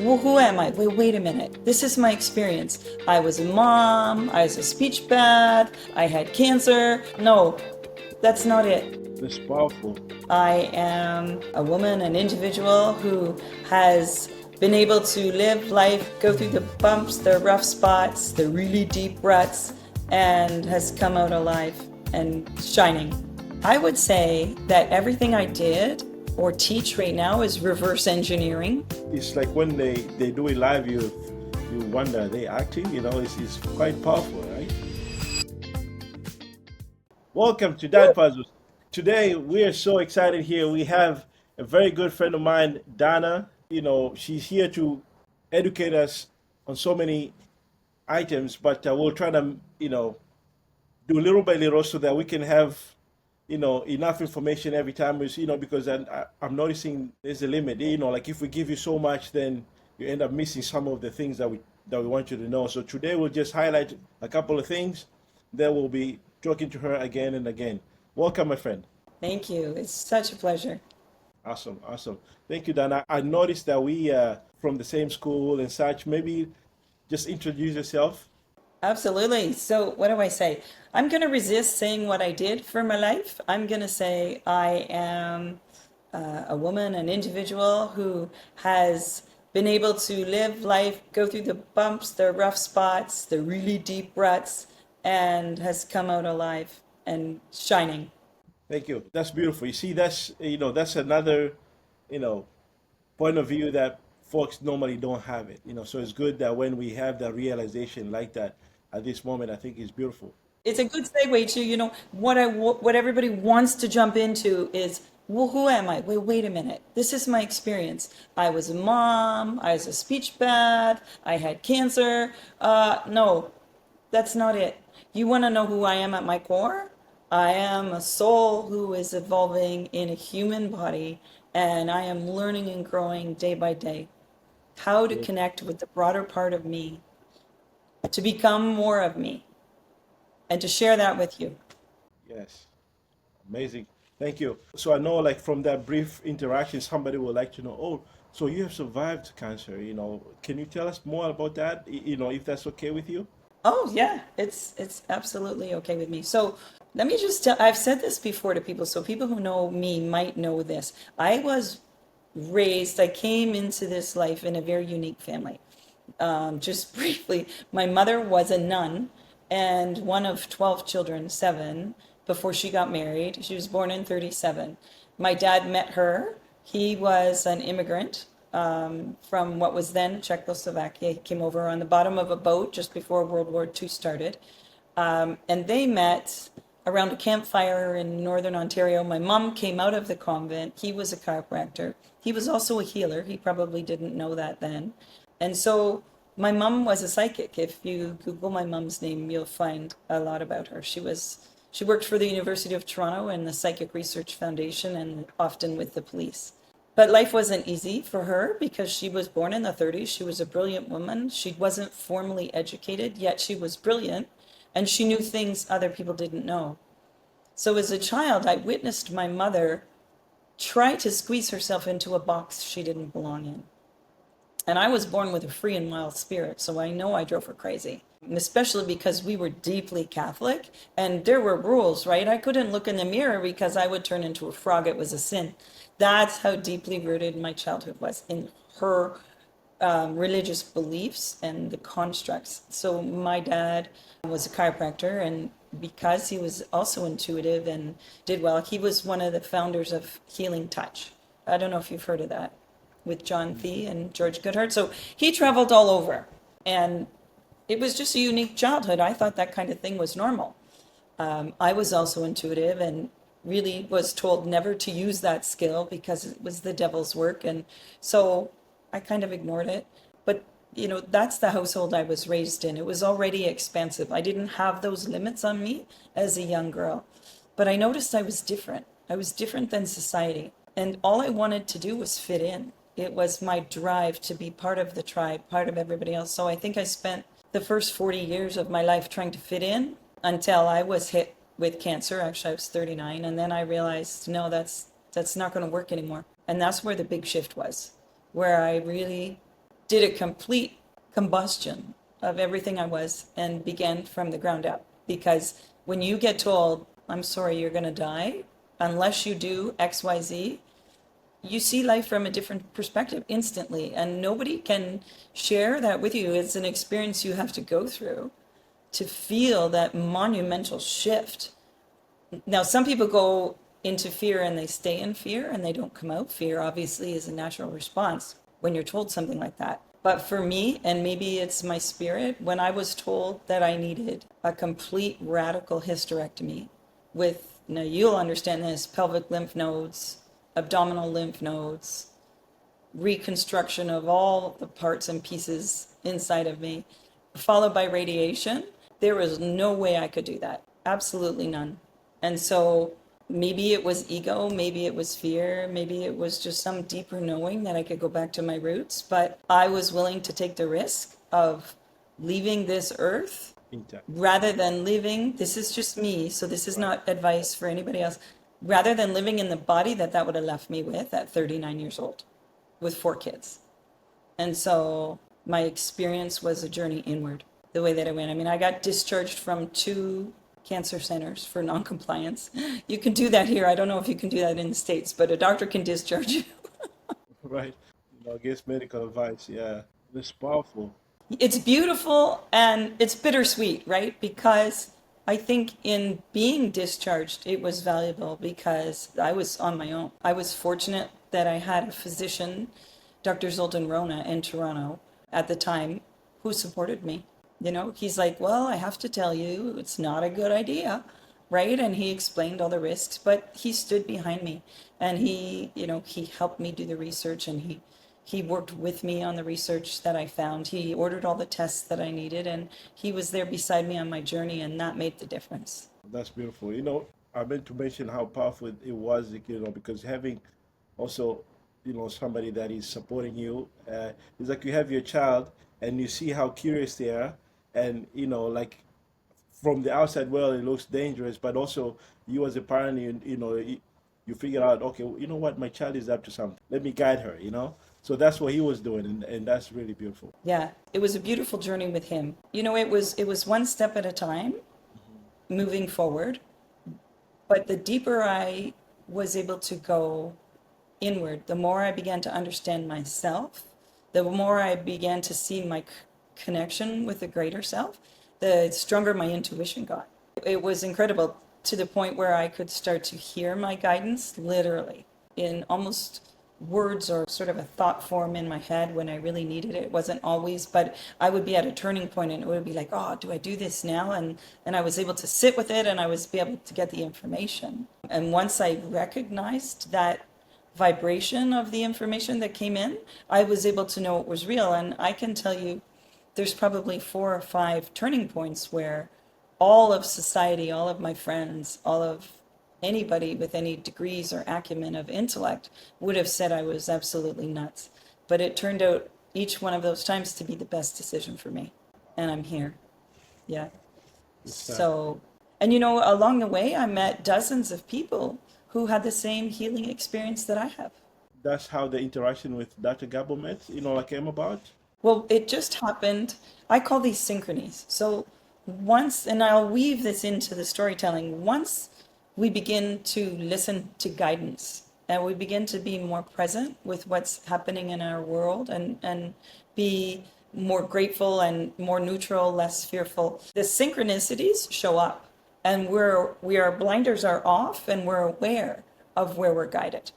Well, who am I? Wait a minute. This is my experience. I was a mom, I was a speech path, I had cancer. No, that's not it. That's powerful. I am a woman, an individual who has been able to live life, go through the bumps, the rough spots, the really deep ruts, and has come out alive and shining. I would say that everything I did or teach right now is reverse engineering. It's like when they do it live, you wonder, are they acting? It's quite powerful, right? Welcome to Dadpuzzles. Today we are so excited here. We have a very good friend of mine, Donna. She's here to educate us on so many items, but we'll try to, do little by little so that we can have, enough information every time. Because I'm noticing there's a limit. Like if we give you so much, then you end up missing some of the things that we want you to know. So today we'll just highlight a couple of things. Then we'll be talking to her again and again. Welcome, my friend. Thank you. It's such a pleasure. Awesome, awesome. Thank you, Dana. I noticed that we are from the same school and such. Maybe just introduce yourself. Absolutely. So, what do I say? I'm going to resist saying what I did for my life. I'm going to say I am a woman, an individual who has been able to live life, go through the bumps, the rough spots, the really deep ruts, and has come out alive and shining. Thank you. That's beautiful. You see, that's another, you know, point of view that folks normally don't have it. So it's good that when we have that realization like that at this moment, I think it's beautiful. It's a good segue to, what everybody wants to jump into is, well, who am I? Wait a minute. This is my experience. I was a mom, I was a speech path, I had cancer. No, that's not it. You want to know who I am at my core? I am a soul who is evolving in a human body, and I am learning and growing day by day how to Good. connect with the broader part of me, to become more of me, and to share that with you. Yes. Amazing. Thank you. So I know, like from that brief interaction, somebody would like to know, oh, so you have survived cancer. Can you tell us more about that? If that's okay with you? Oh yeah, it's absolutely okay with me. So let me just tell, I've said this before to people, so people who know me might know this. I came into this life in a very unique family. Just briefly, my mother was a nun and one of 12 children, seven, before she got married. She was born in 37. My dad met her. He was an immigrant from what was then Czechoslovakia. He came over on the bottom of a boat just before World War II started. And they met around a campfire in Northern Ontario. My mom came out of the convent. He was a chiropractor. He was also a healer. He probably didn't know that then. And so my mom was a psychic. If you Google my mom's name, you'll find a lot about her. She worked for the University of Toronto and the Psychic Research Foundation and often with the police. But life wasn't easy for her because she was born in the 30s. She was a brilliant woman. She wasn't formally educated, yet she was brilliant, and she knew things other people didn't know. So as a child, I witnessed my mother try to squeeze herself into a box she didn't belong in. And I was born with a free and wild spirit, so I know I drove her crazy. And especially because we were deeply Catholic and there were rules, right? I couldn't look in the mirror because I would turn into a frog. It was a sin. That's how deeply rooted my childhood was in her religious beliefs and the constructs. So my dad was a chiropractor, and because he was also intuitive and did well, he was one of the founders of Healing Touch. I don't know if you've heard of that, with John Thee and George Goodhart. So he traveled all over, and it was just a unique childhood. I thought that kind of thing was normal. I was also intuitive and really was told never to use that skill because it was the devil's work. And so I kind of ignored it. But, that's the household I was raised in. It was already expansive. I didn't have those limits on me as a young girl. But I noticed I was different. I was different than society. And all I wanted to do was fit in. It was my drive to be part of the tribe, part of everybody else. So I think I spent the first 40 years of my life trying to fit in until I was hit with cancer. Actually, I was 39. And then I realized, no, that's not going to work anymore. And that's where the big shift was, where I really did a complete combustion of everything I was and began from the ground up. Because when you get told, I'm sorry, you're going to die, unless you do XYZ, you see life from a different perspective instantly. And nobody can share that with you. It's an experience you have to go through to feel that monumental shift. Now, some people go into fear and they stay in fear and they don't come out. Fear obviously is a natural response when you're told something like that. But for me, and maybe it's my spirit, when I was told that I needed a complete radical hysterectomy with, now you'll understand this, pelvic lymph nodes, abdominal lymph nodes, reconstruction of all the parts and pieces inside of me, followed by radiation, there was no way I could do that. Absolutely none. And so maybe it was ego, maybe it was fear, maybe it was just some deeper knowing that I could go back to my roots. But I was willing to take the risk of leaving this earth rather than living, this is just me, so this is not advice for anybody else, rather than living in the body that would have left me with at 39 years old with 4 kids. And so my experience was a journey inward, the way that I went. I mean, I got discharged from 2 cancer centers for non-compliance. You can do that here. I don't know if you can do that in the States, but a doctor can discharge you. Right. Against medical advice. Yeah. It's powerful. It's beautiful and it's bittersweet, right? Because I think in being discharged, it was valuable because I was on my own. I was fortunate that I had a physician, Dr. Zoltan Rona in Toronto at the time, who supported me. You know, he's like, well, I have to tell you, it's not a good idea, right? And he explained all the risks, but he stood behind me and he helped me do the research, and he worked with me on the research that I found. He ordered all the tests that I needed, and he was there beside me on my journey, and that made the difference. That's beautiful. I meant to mention how powerful it was, because having also, somebody that is supporting you, it's like you have your child and you see how curious they are. And, like from the outside world, it looks dangerous, but also you as a parent, you figure out, okay, you know what, my child is up to something. Let me guide her, So that's what he was doing, and that's really beautiful. Yeah, it was a beautiful journey with him. It was one step at a time, moving forward. But the deeper I was able to go inward, the more I began to understand myself, the more I began to see my connection with the greater self, the stronger my intuition got. It was incredible, to the point where I could start to hear my guidance literally in almost words or sort of a thought form in my head when I really needed it. It wasn't always, but I would be at a turning point and it would be like, oh, do I do this now? And I was able to sit with it and I was able to get the information. And once I recognized that vibration of the information that came in, I was able to know it was real. And I can tell you there's probably 4 or 5 turning points where all of society, all of my friends, all of anybody with any degrees or acumen of intellect would have said I was absolutely nuts. But it turned out each one of those times to be the best decision for me. And I'm here. Yeah. So, and along the way, I met dozens of people who had the same healing experience that I have. That's how the interaction with Dr. Gabor Maté, came about? Well, it just happened. I call these synchronies. So once, and I'll weave this into the storytelling, once we begin to listen to guidance and we begin to be more present with what's happening in our world and be more grateful and more neutral, less fearful, the synchronicities show up and our blinders are off and we're aware of where we're guided.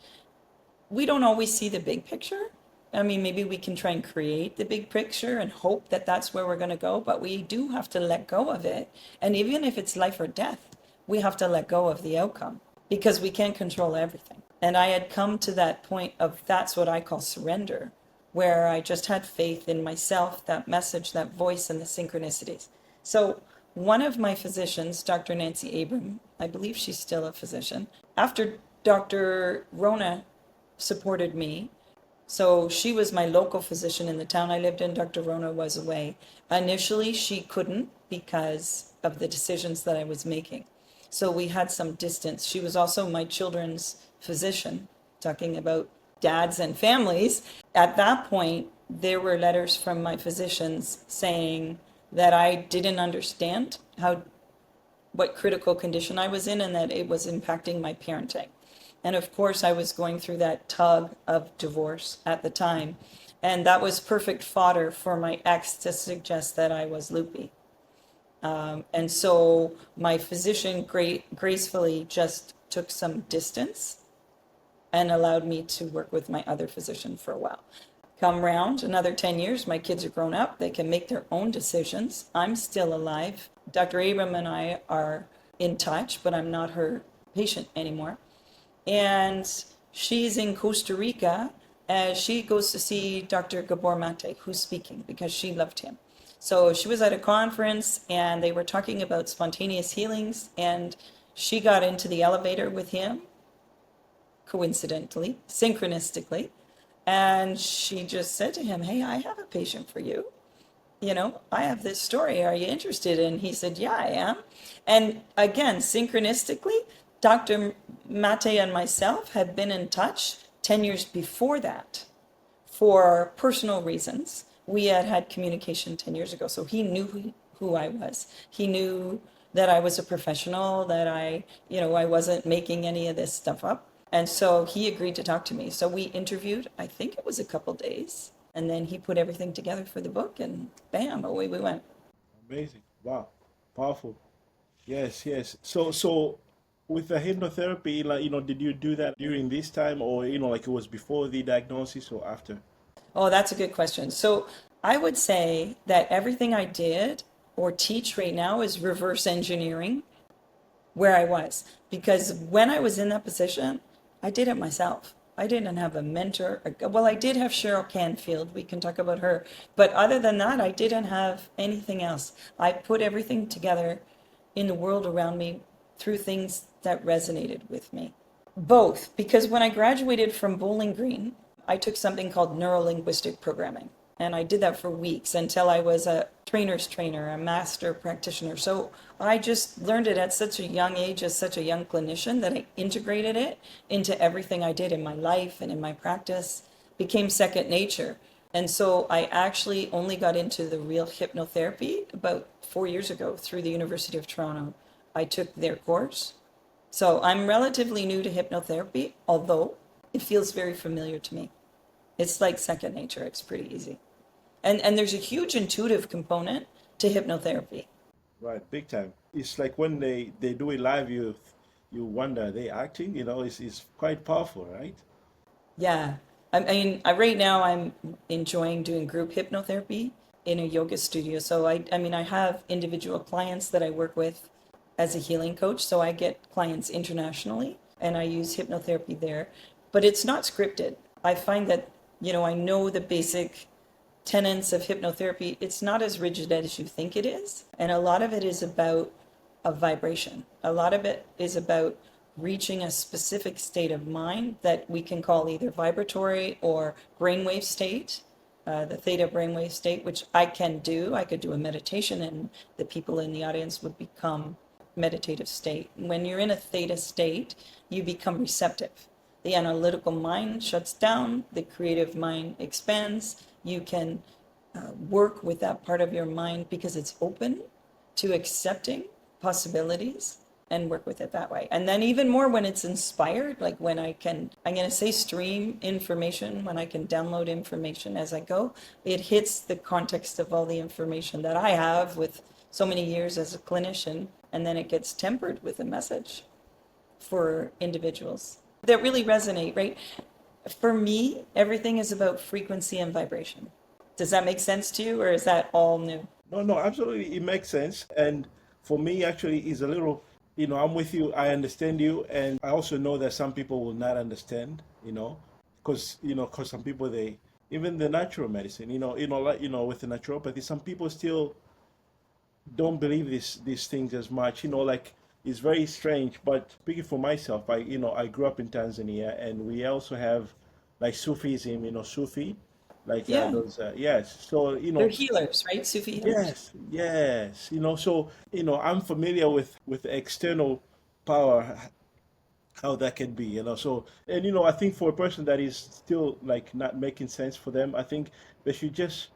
We don't always see the big picture. I mean, maybe we can try and create the big picture and hope that that's where we're going to go, but we do have to let go of it. And even if it's life or death, we have to let go of the outcome because we can't control everything. And I had come to that point of, that's what I call surrender, where I just had faith in myself, that message, that voice, and the synchronicities. So one of my physicians, Dr. Nancy Abram, I believe she's still a physician, after Dr. Rona supported me, so she was my local physician in the town I lived in. Dr. Rona was away. Initially, she couldn't because of the decisions that I was making. So we had some distance. She was also my children's physician, talking about dads and families. At that point, there were letters from my physicians saying that I didn't understand what critical condition I was in and that it was impacting my parenting. And of course, I was going through that tug of divorce at the time. And that was perfect fodder for my ex to suggest that I was loopy. And so my physician gracefully just took some distance and allowed me to work with my other physician for a while. Come round another 10 years, my kids are grown up, they can make their own decisions. I'm still alive. Dr. Abram and I are in touch, but I'm not her patient anymore. And she's in Costa Rica as she goes to see Dr. Gabor Maté, who's speaking, because she loved him. So she was at a conference and they were talking about spontaneous healings, and she got into the elevator with him, coincidentally, synchronistically. And she just said to him, "Hey, I have a patient for you. I have this story. Are you interested?" And he said, "Yeah, I am." And again, synchronistically, Dr. Maté and myself had been in touch 10 years before that for personal reasons. We had had communication 10 years ago. So he knew who I was. He knew that I was a professional, that I wasn't making any of this stuff up. And so he agreed to talk to me. So we interviewed, I think it was a couple days, and then he put everything together for the book, and bam, away we went. Amazing. Wow. Powerful. Yes, yes. So with the hypnotherapy, like, did you do that during this time, or, like it was before the diagnosis or after? Oh, that's a good question. So I would say that everything I did or teach right now is reverse engineering where I was. Because when I was in that position, I did it myself. I didn't have a mentor. Well, I did have Cheryl Canfield. We can talk about her. But other than that, I didn't have anything else. I put everything together in the world around me through things that resonated with me. Both, because when I graduated from Bowling Green, I took something called neuro-linguistic programming. And I did that for weeks until I was a trainer's trainer, a master practitioner. So I just learned it at such a young age as such a young clinician that I integrated it into everything I did in my life and in my practice, became second nature. And so I actually only got into the real hypnotherapy about 4 years ago through the University of Toronto. I took their course. So I'm relatively new to hypnotherapy, although it feels very familiar to me. It's like second nature. It's pretty easy. And there's a huge intuitive component to hypnotherapy. Right, big time. It's like when they do it live, you wonder, are they acting? It's quite powerful, right? Yeah. I mean, right now I'm enjoying doing group hypnotherapy in a yoga studio. So I have individual clients that I work with as a healing coach. So I get clients internationally and I use hypnotherapy there. But it's not scripted. I find that, I know the basic tenets of hypnotherapy. It's not as rigid as you think it is. And a lot of it is about a vibration. A lot of it is about reaching a specific state of mind that we can call either vibratory or brainwave state, the theta brainwave state, which I can do. I could do a meditation and the people in the audience would become meditative state. When you're in a theta state, you become receptive. The analytical mind shuts down, the creative mind expands. You can work with that part of your mind because it's open to accepting possibilities and work with it that way. And then even more when it's inspired, like when I'm going to say stream information, when I can download information as I go, it hits the context of all the information that I have with so many years as a clinician, and then it gets tempered with a message for individuals that really resonate, right? For me, everything is about frequency and vibration. Does that make sense to you, or is that all new? No, no, absolutely. It makes sense. And for me, actually, is a little, I'm with you. I understand you. And I also know that some people will not understand, because some people, even the natural medicine, with the naturopathy, some people still don't believe these things as much, like it's very strange. But speaking for myself, I grew up in Tanzania, and we also have like Sufism, Sufi, like Yeah, those, yes. So, they're healers, right? Sufi healers. yes, yes. So, I'm familiar with external power, how that can be, so, and I think for a person that is still like not making sense for them, I think they should just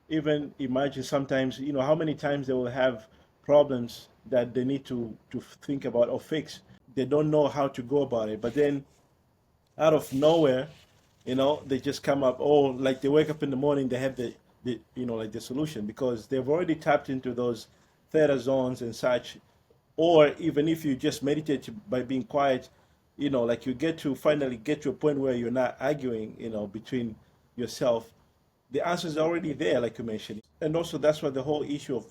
even imagine sometimes, how many times they will have problems that they need to think about or fix. They don't know how to go about it, but then out of nowhere, they just come up. Oh, like they wake up in the morning, they have the like the solution, because they've already tapped into those theta zones and such. Or even if you just meditate by being quiet, like you finally get to a point where you're not arguing, between yourself. The answer is already there, like you mentioned. And also that's why the whole issue of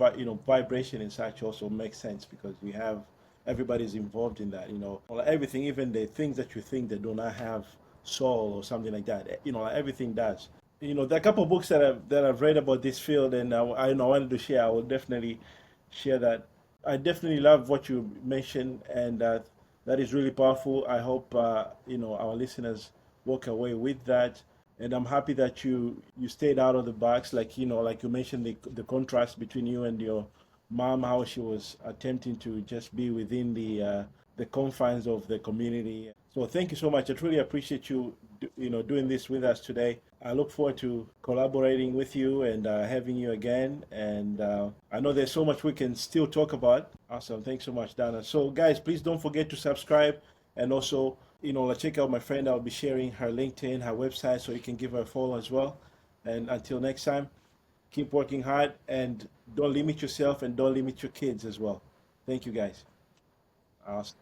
vibration and such also makes sense, because you have everybody's involved in that. Like everything, even the things that you think that do not have soul or something like that. Like everything does. There are a couple of books that I've read about this field, and I wanted to share. I will definitely share that. I definitely love what you mentioned, and that is really powerful. I hope our listeners walk away with that, and I'm happy that you stayed out of the box. Like like you mentioned, the contrast between you and your mom, how she was attempting to just be within the confines of the community. So thank you so much. I truly appreciate you doing this with us today. I look forward to collaborating with you and having you again. And I know there's so much we can still talk about. Awesome. Thanks so much, Donna. So guys, please don't forget to subscribe, and also check out my friend. I'll be sharing her LinkedIn, her website, so you can give her a follow as well. And until next time, keep working hard, and don't limit yourself, and don't limit your kids as well. Thank you, guys. Awesome.